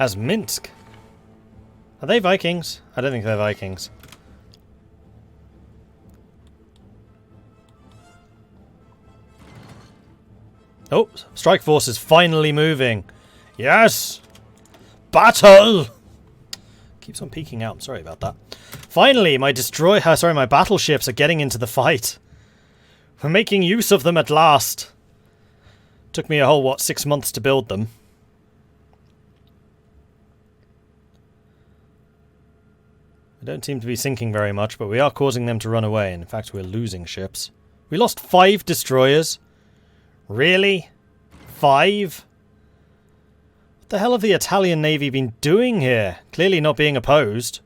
As Minsk. Are they Vikings? I don't think they're Vikings. Oh, strike force is finally moving. Yes! Battle! Keeps on peeking out. Sorry about that. Finally, my my battleships are getting into the fight. We're making use of them at last. Took me a whole, what, 6 months to build them. They don't seem to be sinking very much, but we are causing them to run away. And in fact, we're losing ships. We lost 5 destroyers. Really? 5? What the hell have the Italian Navy been doing here? Clearly not being opposed.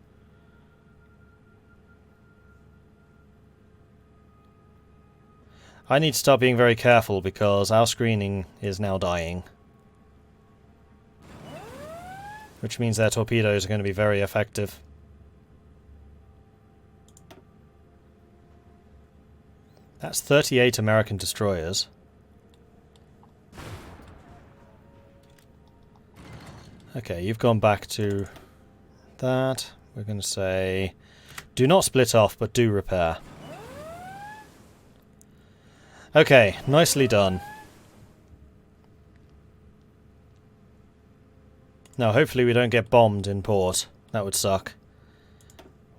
I need to start being very careful because our screening is now dying. Which means their torpedoes are going to be very effective. That's 38 American destroyers. Okay, you've gone back to that. We're going to say, do not split off, but do repair. Okay, nicely done. Now, hopefully we don't get bombed in port. That would suck.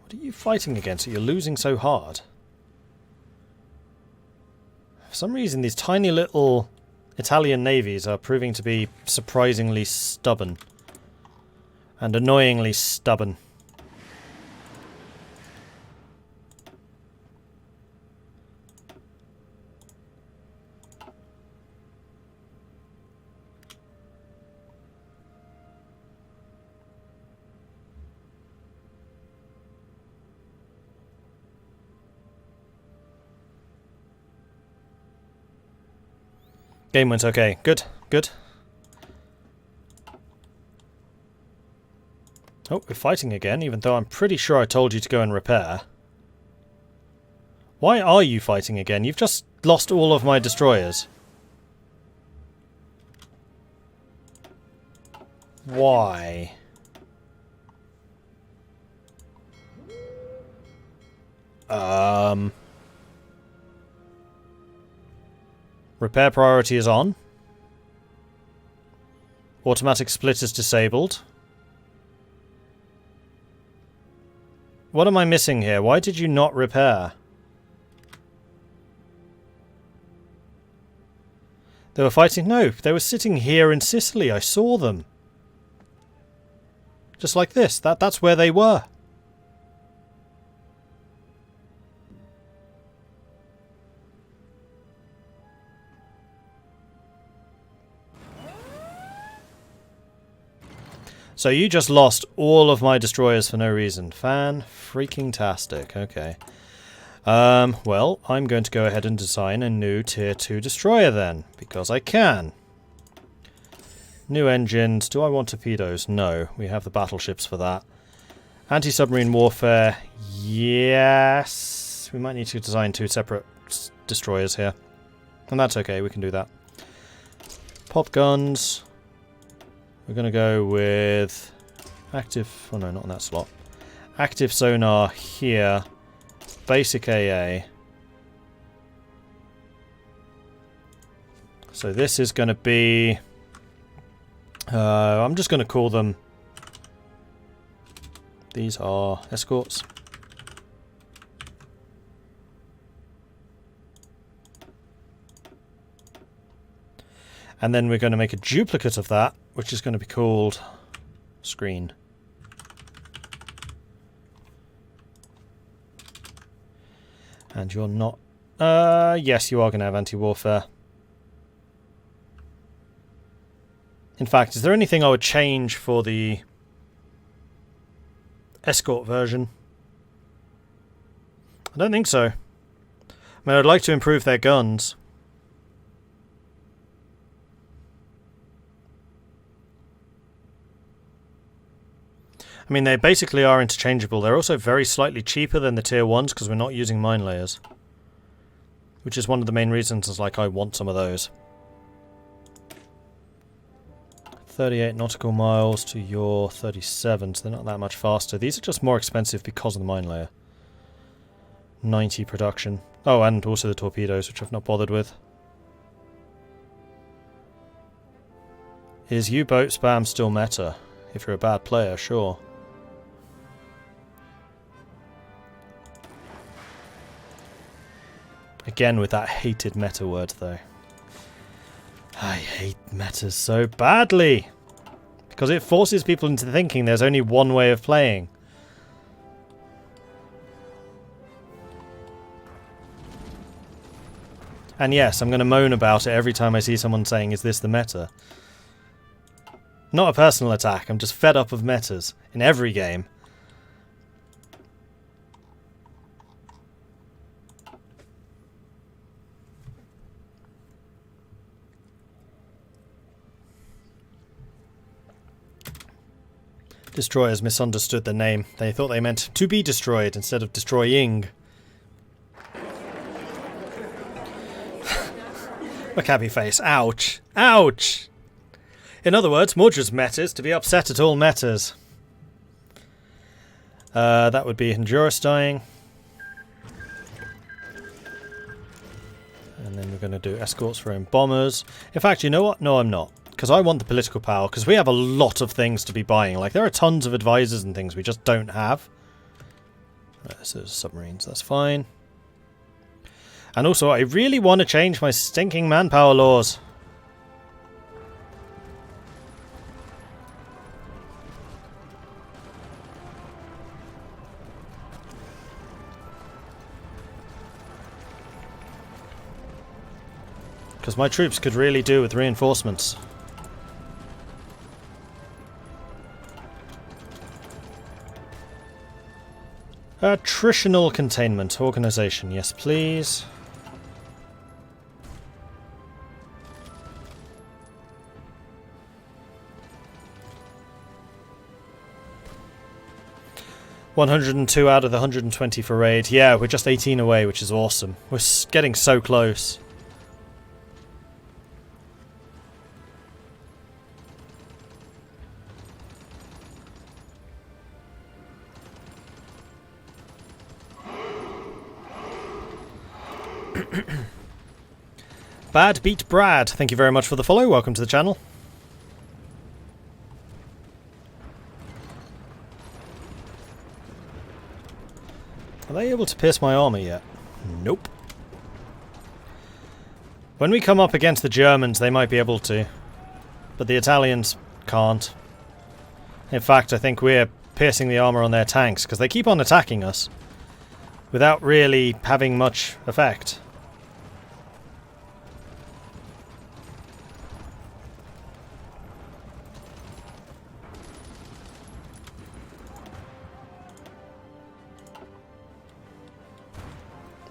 What are you fighting against? You're losing so hard. For some reason, these tiny little Italian navies are proving to be surprisingly stubborn. And annoyingly stubborn. Game went okay. Good, good. Oh, we're fighting again, even though I'm pretty sure I told you to go and repair. Why are you fighting again? You've just lost all of my destroyers. Why? Repair priority is on. Automatic split is disabled. What am I missing here? Why did you not repair? They were fighting? No, they were sitting here in Sicily. I saw them. Just like this. That's where they were. So you just lost all of my destroyers for no reason. Fan-freaking-tastic. Okay. Well, I'm going to go ahead and design a new Tier 2 destroyer then, because I can. New engines. Do I want torpedoes? No. We have the battleships for that. Anti-submarine warfare. Yes. We might need to design 2 separate destroyers here. And that's okay. We can do that. Pop guns. We're going to go with active... Oh no, not in that slot. Active sonar here. Basic AA. So this is going to be... I'm just going to call them... These are escorts. And then we're going to make a duplicate of that, which is going to be called screen. And you're not... yes, you are going to have anti-warfare. In fact, is there anything I would change for the escort version? I don't think so. I mean, I'd like to improve their guns. I mean, they basically are interchangeable. They're also very slightly cheaper than the tier 1s because we're not using mine layers. Which is one of the main reasons, is like, I want some of those. 38 nautical miles to your 37, so they're not that much faster. These are just more expensive because of the mine layer. 90 production. Oh, and also the torpedoes, which I've not bothered with. Is U-boat spam still meta? If you're a bad player, sure. Again with that hated meta word, though. I hate metas so badly! Because it forces people into thinking there's only one way of playing. And yes, I'm going to moan about it every time I see someone saying, is this the meta? Not a personal attack, I'm just fed up of metas in every game. Destroyers misunderstood the name. They thought they meant to be destroyed instead of destroying. Look, happy face. Ouch. Ouch! In other words, Mordred's meta is to be upset at all metas. That would be Honduras dying. And then we're going to do escorts for own bombers. In fact, you know what? No, I'm not. Because I want the political power, because we have a lot of things to be buying. Like, there are tons of advisors and things we just don't have. Right, so submarines, that's fine. And also, I really want to change my stinking manpower laws. Because my troops could really do with reinforcements. Attritional containment organization, yes please. $102 out of the 120 for raid. Yeah, we're just 18 away, which is awesome. We're getting so close. Bad Beat Brad, thank you very much for the follow. Welcome to the channel. Are they able to pierce my armor yet? Nope. When we come up against the Germans, they might be able to. But the Italians can't. In fact, I think we're piercing the armor on their tanks, because they keep on attacking us without really having much effect.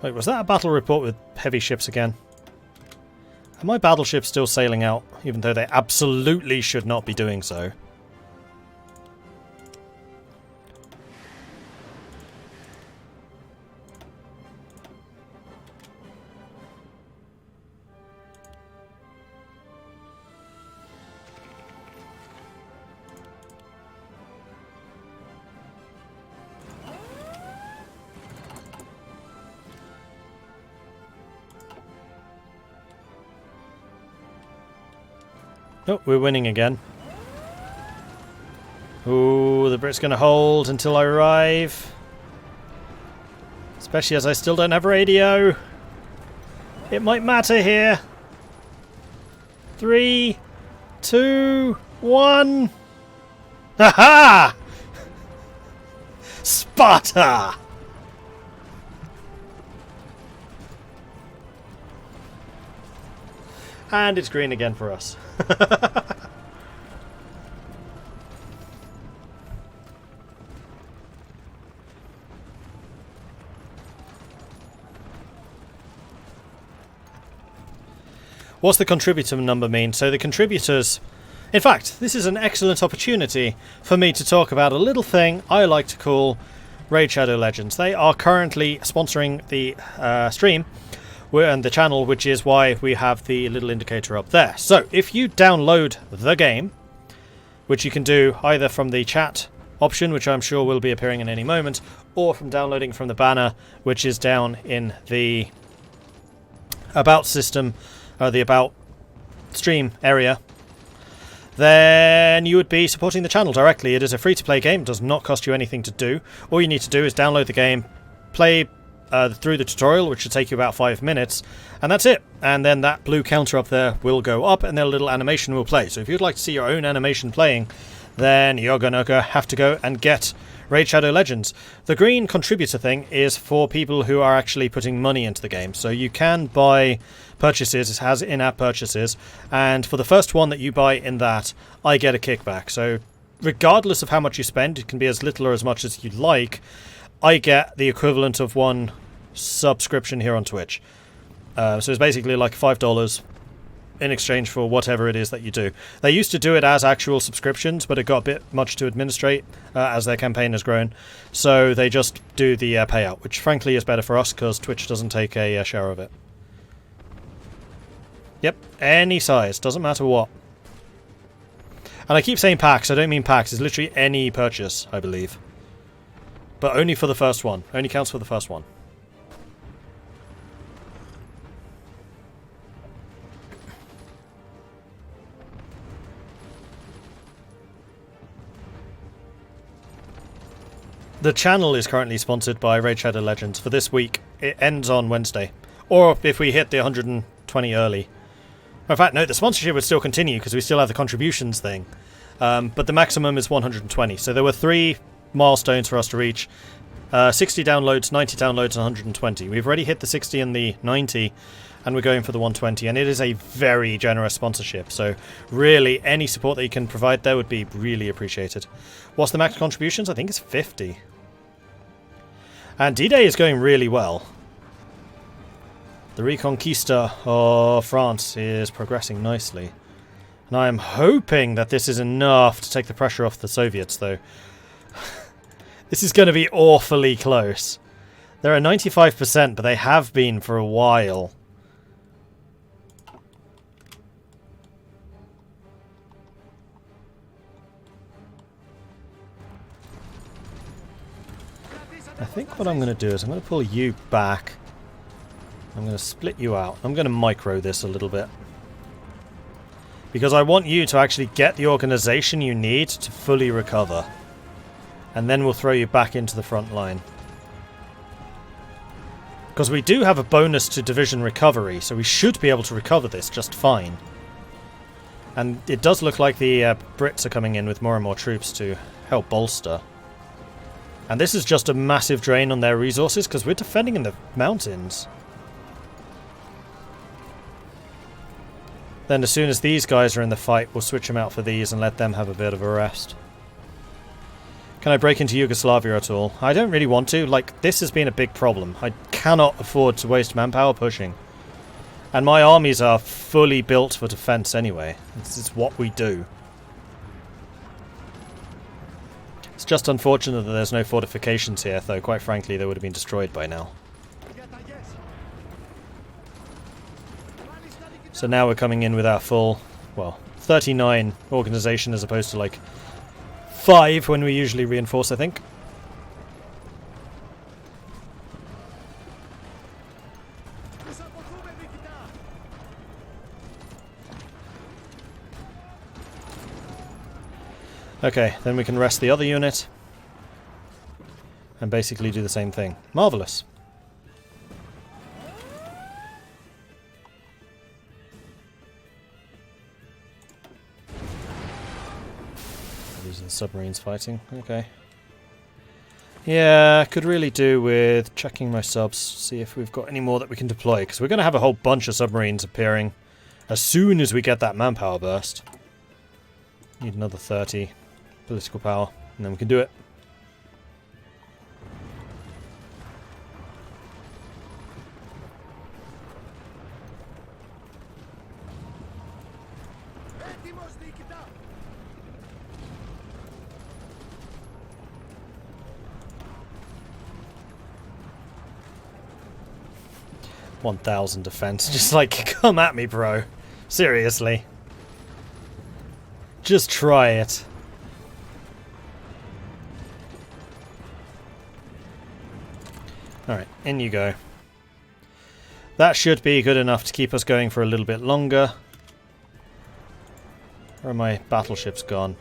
Wait, was that a battle report with heavy ships again? Are my battleships still sailing out, even though they absolutely should not be doing so? Oh, we're winning again. Ooh, the Brits gonna hold until I arrive. Especially as I still don't have radio. It might matter here. 3, 2, 1. Ha-ha! Sparta! And it's green again for us. What's the contributor number mean? So the contributors... In fact, this is an excellent opportunity for me to talk about a little thing I like to call Raid Shadow Legends. They are currently sponsoring the stream and the channel, which is why we have the little indicator up there. So if you download the game which you can do either from the chat option, which I'm sure will be appearing in any moment, or from downloading from the banner, which is down in the About system, the About stream area, then you would be supporting the channel directly. It is a free-to-play game, does not cost you anything to do. All you need to do is download the game, play through the tutorial, which should take you about 5 minutes, and that's it. And then that blue counter up there will go up, and then a little animation will play. So if you'd like to see your own animation playing, then you're gonna have to go and get Raid Shadow Legends. The green contributor thing is for people who are actually putting money into the game. So you can buy purchases, it has in-app purchases, and for the first one that you buy in that, I get a kickback. So regardless of how much you spend, it can be as little or as much as you'd like, I get the equivalent of one subscription here on Twitch. So it's basically like $5 in exchange for whatever it is that you do. They used to do it as actual subscriptions, but it got a bit much to administrate as their campaign has grown. So they just do the payout, which frankly is better for us because Twitch doesn't take a share of it. Yep, any size, doesn't matter what. And I keep saying packs, I don't mean packs, it's literally any purchase, I believe. But only for the first one. Only counts for the first one. The channel is currently sponsored by Raid Shadow Legends for this week. It ends on Wednesday. Or if we hit the 120 early. In fact, no, the sponsorship would still continue because we still have the contributions thing. But the maximum is 120. So there were 3 milestones for us to reach. 60 downloads, 90 downloads, and 120. We've already hit the 60 and the 90, and we're going for the 120. And it is a very generous sponsorship. So really, any support that you can provide there would be really appreciated. What's the max contributions? I think it's 50. And D-Day is going really well. The Reconquista of France is progressing nicely. And I'm hoping that this is enough to take the pressure off the Soviets, though. This is going to be awfully close. They're at 95%, but they have been for a while. I think what I'm going to do is I'm going to pull you back. I'm going to split you out. I'm going to micro this a little bit. Because I want you to actually get the organization you need to fully recover. And then we'll throw you back into the front line. Because we do have a bonus to division recovery, so we should be able to recover this just fine. And it does look like the Brits are coming in with more and more troops to help bolster. And this is just a massive drain on their resources, because we're defending in the mountains. Then as soon as these guys are in the fight, we'll switch them out for these and let them have a bit of a rest. Can I break into Yugoslavia at all? I don't really want to. Like, this has been a big problem. I cannot afford to waste manpower pushing. And my armies are fully built for defense anyway. This is what we do. It's just unfortunate that there's no fortifications here, though quite frankly they would have been destroyed by now. So now we're coming in with our full, well, 39 organization as opposed to like 5 when we usually reinforce, I think. Okay, then we can rest the other unit and basically do the same thing. Marvellous. These are the submarines fighting. Okay. Yeah, could really do with checking my subs, see if we've got any more that we can deploy, because we're going to have a whole bunch of submarines appearing as soon as we get that manpower burst. Need another 30 political power, and then we can do it. $1,000 defense. Just like, come at me, bro. Seriously. Just try it. Alright, in you go. That should be good enough to keep us going for a little bit longer. Where are my battleships gone?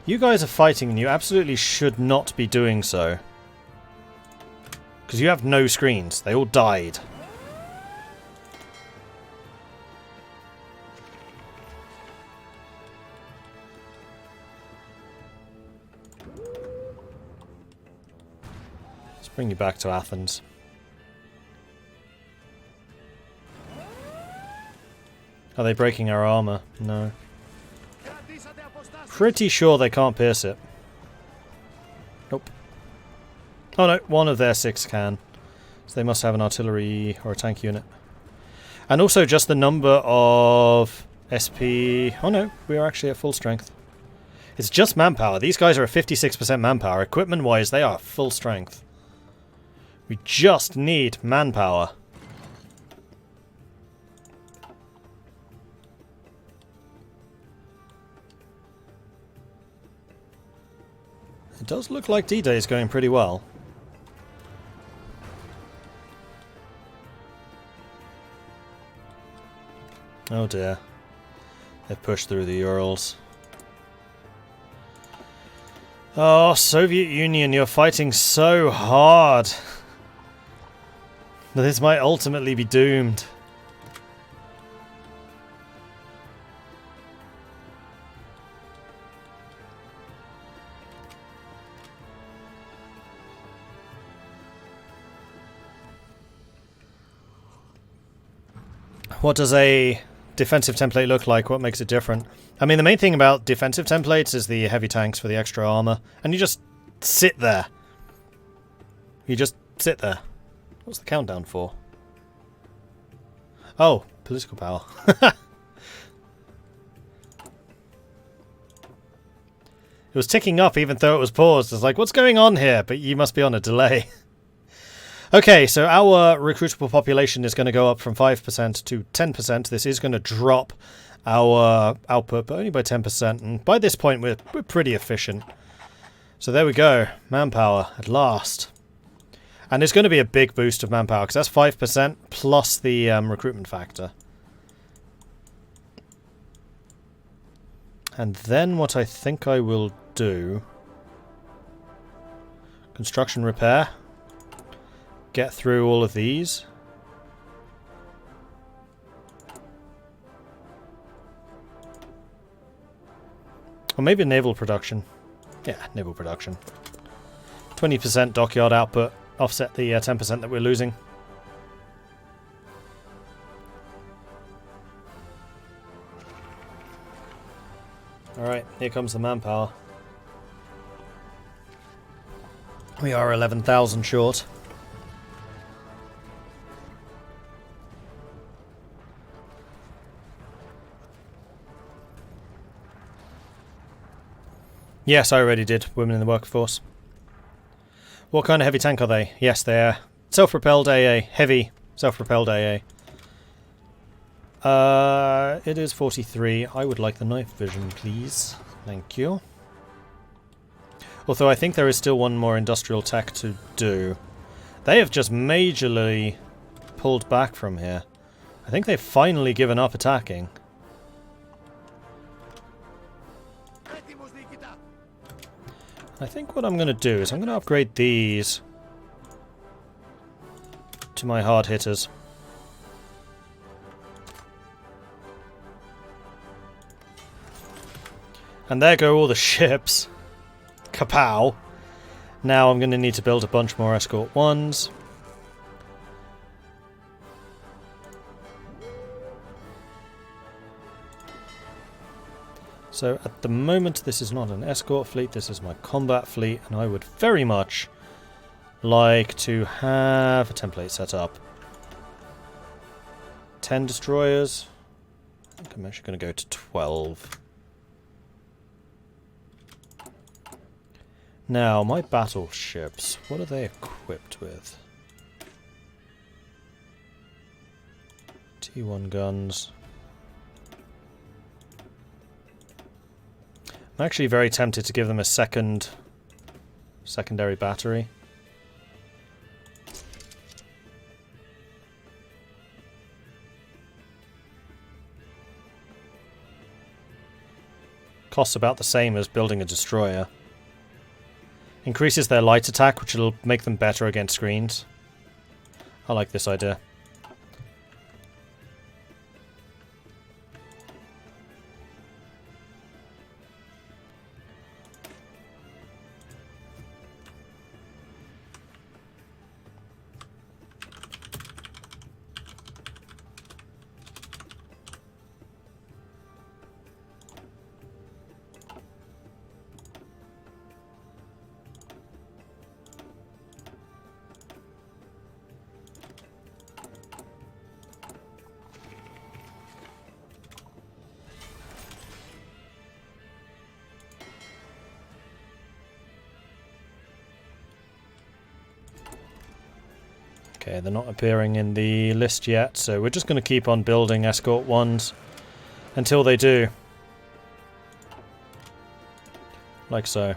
You guys are fighting and you absolutely should not be doing so. Because you have no screens. They all died. Let's bring you back to Athens. Are they breaking our armor? No. Pretty sure they can't pierce it. Nope. Oh no, one of their 6 can. So they must have an artillery or a tank unit. And also just the number of SP... Oh no, we are actually at full strength. It's just manpower. These guys are at 56% manpower. Equipment-wise, they are full strength. We just need manpower. It does look like D-Day is going pretty well. Oh dear. They've pushed through the Urals. Oh, Soviet Union, you're fighting so hard. This might ultimately be doomed. What does a defensive template look like? What makes it different? I mean, the main thing about defensive templates is the heavy tanks for the extra armor. And you just sit there. You just sit there. What's the countdown for? Oh, political power. It was ticking up even though it was paused. It's like, what's going on here? But you must be on a delay. Okay, so our recruitable population is going to go up from 5% to 10%. This is going to drop our output, but only by 10%. And by this point, we're pretty efficient. So there we go. Manpower, at last. And it's going to be a big boost of manpower, because that's 5% plus the recruitment factor. And then what I think I will do... Construction repair. Get through all of these. Or maybe naval production. Yeah, naval production. 20% dockyard output. Offset the 10% that we're losing. Alright, here comes the manpower. We are 11,000 short. Yes, I already did. Women in the workforce. What kind of heavy tank are they? Yes, they are. Self-propelled AA. Heavy self-propelled AA. It is 43. I would like the night vision, please. Thank you. Although I think there is still one more industrial tech to do. They have just majorly pulled back from here. I think they've finally given up attacking. I think what I'm going to do is I'm going to upgrade these to my hard hitters. And there go all the ships. Kapow! Now I'm going to need to build a bunch more escort ones. So at the moment this is not an escort fleet, this is my combat fleet, and I would very much like to have a template set up. 10 destroyers. I think I'm actually going to go to 12. Now, my battleships, what are they equipped with? T1 guns. I'm actually very tempted to give them a secondary battery. Costs about the same as building a destroyer. Increases their light attack, which will make them better against screens. I like this idea. Okay, they're not appearing in the list yet, so we're just going to keep on building escort ones until they do. Like so.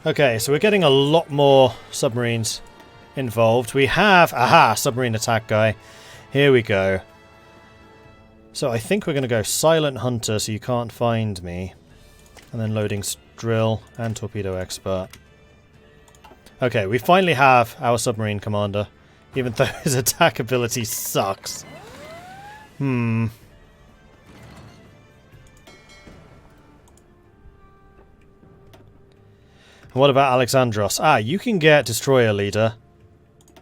Okay, so we're getting a lot more submarines involved. We have... Aha! Submarine attack guy. Here we go. So I think we're going to go Silent Hunter so you can't find me. And then loading drill and torpedo expert. Okay, we finally have our submarine commander, even though his attack ability sucks. And what about Alexandros? Ah, you can get destroyer leader,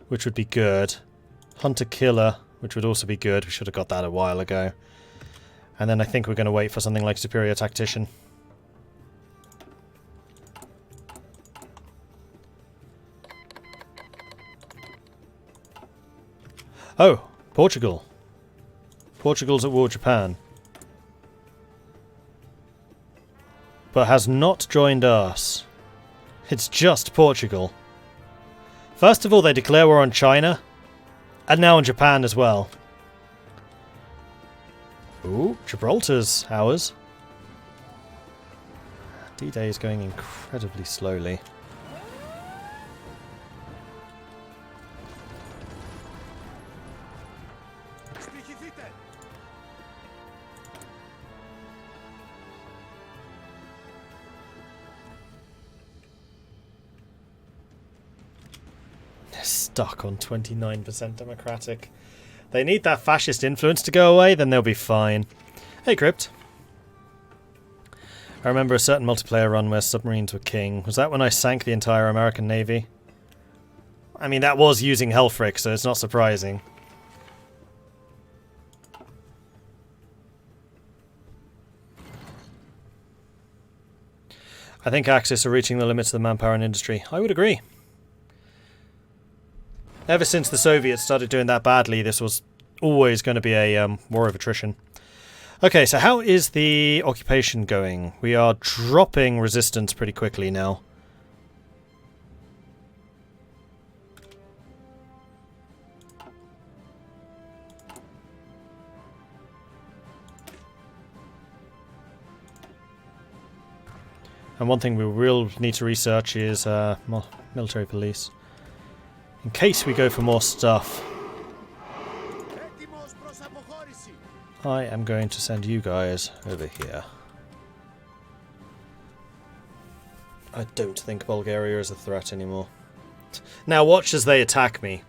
which would be good. Hunter killer, which would also be good. We should have got that a while ago. And then I think we're going to wait for something like superior tactician. Oh, Portugal. Portugal's at war with Japan. But has not joined us. It's just Portugal. First of all, they declare war on China. And now on Japan as well. Ooh, Gibraltar's ours. D-Day is going incredibly slowly. Stuck on 29% democratic. They need that fascist influence to go away, then they'll be fine. Hey, Crypt. I remember a certain multiplayer run where submarines were king. Was that when I sank the entire American Navy? I mean, that was using Helfrich, so it's not surprising. I think Axis are reaching the limits of the manpower and industry. I would agree. Ever since the Soviets started doing that badly, this was always going to be a war of attrition. Okay, so how is the occupation going? We are dropping resistance pretty quickly now. And one thing we will need to research is military police. In case we go for more stuff. I am going to send you guys over here. I don't think Bulgaria is a threat anymore. Now watch as they attack me.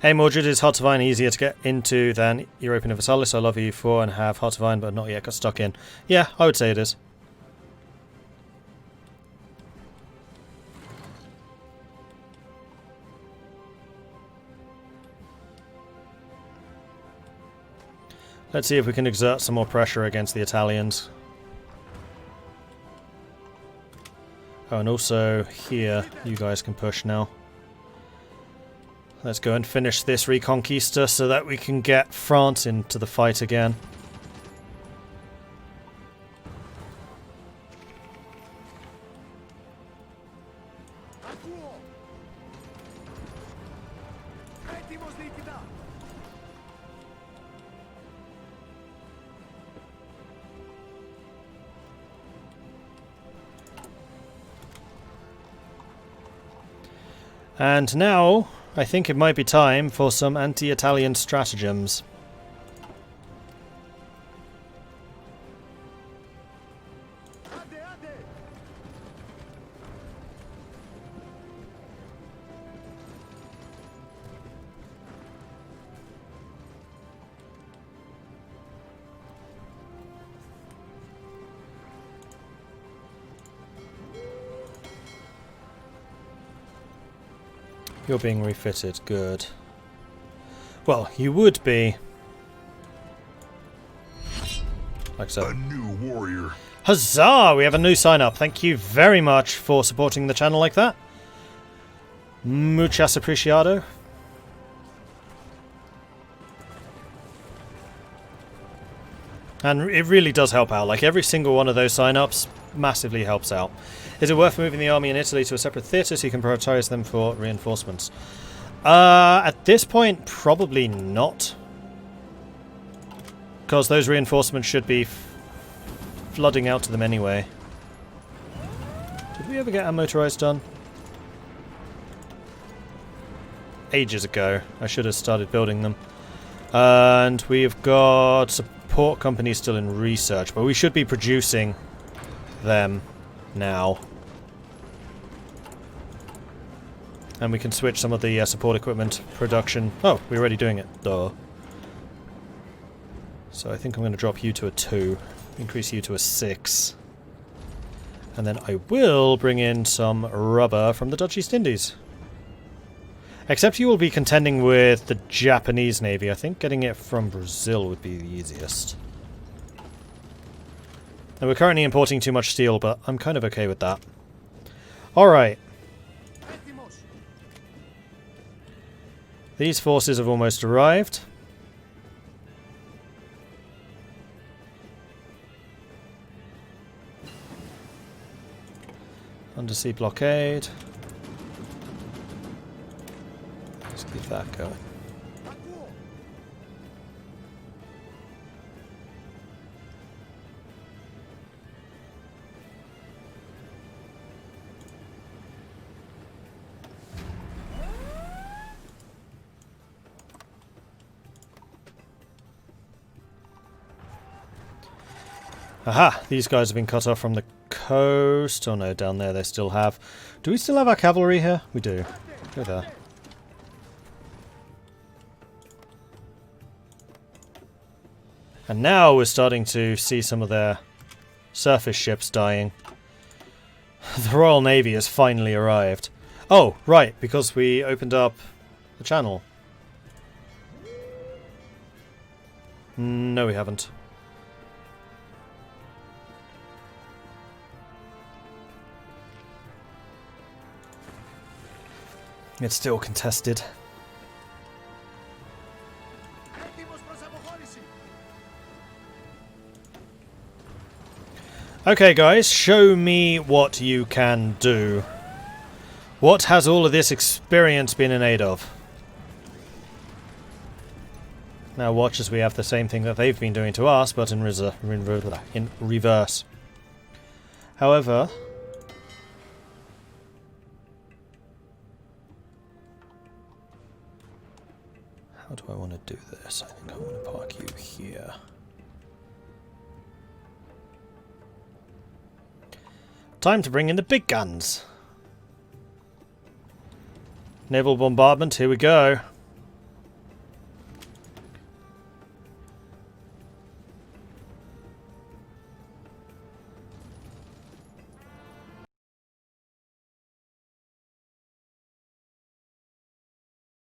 Hey Mordred, is Hearts of Iron easier to get into than Europa Universalis? I love EU4 and have Hearts of Iron but not yet got stuck in. Yeah, I would say it is. Let's see if we can exert some more pressure against the Italians. Oh, and also here, you guys can push now. Let's go and finish this Reconquista so that we can get France into the fight again. And now I think it might be time for some anti-Italian stratagems. You're being refitted. Good. Well, you would be. Like so. A new warrior. Huzzah! We have a new sign-up. Thank you very much for supporting the channel like that. Muchas apreciado. And it really does help out. Like, every single one of those sign-ups massively helps out. Is it worth moving the army in Italy to a separate theatre so you can prioritise them for reinforcements? At this point, probably not. Because those reinforcements should be flooding out to them anyway. Did we ever get our motorised done? Ages ago. I should have started building them. And we've got support companies still in research, but we should be producing them now. And we can switch some of the support equipment production. Oh, we're already doing it. Duh. So I think I'm going to drop you to a 2. Increase you to a 6. And then I will bring in some rubber from the Dutch East Indies. Except you will be contending with the Japanese Navy. I think getting it from Brazil would be the easiest. And we're currently importing too much steel, but I'm kind of okay with that. Alright. These forces have almost arrived. Undersea blockade. Let's keep that going. Aha! These guys have been cut off from the coast. Oh no, down there they still have. Do we still have our cavalry here? We do. Go there. And now we're starting to see some of their surface ships dying. The Royal Navy has finally arrived. Oh, right, because we opened up the channel. No, we haven't. It's still contested. Okay guys, show me what you can do. What has all of this experience been in aid of? Now watch as we have the same thing that they've been doing to us, but in reverse. However... how do I want to do this? I think I want to park you here. Time to bring in the big guns. Naval bombardment, here we go.